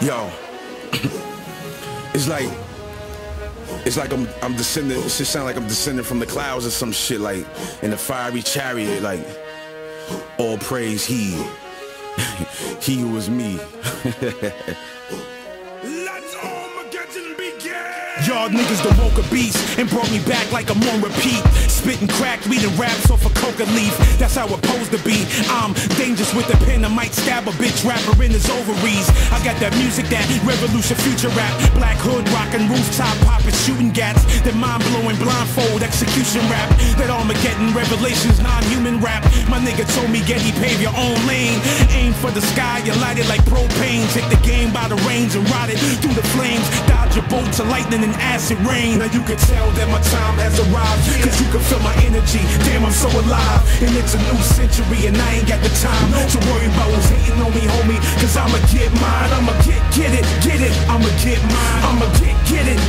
Yo, it's like I'm descending. It should sound like I'm descending from the clouds or some shit, like in a fiery chariot. Like all praise he who is me. Y'all niggas done woke a beast and brought me back like I'm on repeat. Spitting crack, reading raps off a coca leaf. That's how it's supposed to be. I'm dangerous with a pen. I might stab a bitch rapper in his ovaries. I got that music, that revolution future rap. Black hood rockin', rooftop poppin', shooting gats. That mind-blowing blindfold execution rap. That Armageddon revelations, non-human rap. My nigga told me Getty, pave your own lane. Aim for the sky, you light it like propane. Take the game by the reins and ride it through the flames. Dodge your bolt to lightning and acid rain. Now you can tell that my time has arrived, cause you can feel my energy. Damn, I'm so alive. And it's a new century and I ain't got the time to worry about who's hating on me, homie. Cause I'ma get mine. I'ma get it. I'ma get mine. I'ma get it.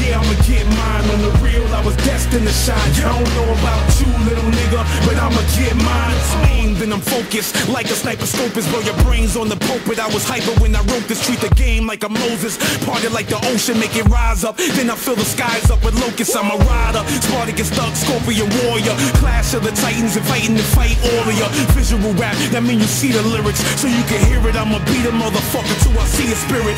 Yeah, I'ma get mine. On the real, I was destined to shine. I don't know about you, little nigga, but I'ma get mine. I'm aimed and I'm focused like a sniper scope is blow your brains on the pulpit. I was hyper when I wrote this. Treat the game like a Moses. Parted like the ocean, make it rise up. Then I fill the skies up with locusts. I'm a rider, Spartacus thug, scorpion warrior. Clash of the titans, inviting to fight warrior. Visual rap, that mean you see the lyrics, so you can hear it. I'ma beat a motherfucker till I see a spirit.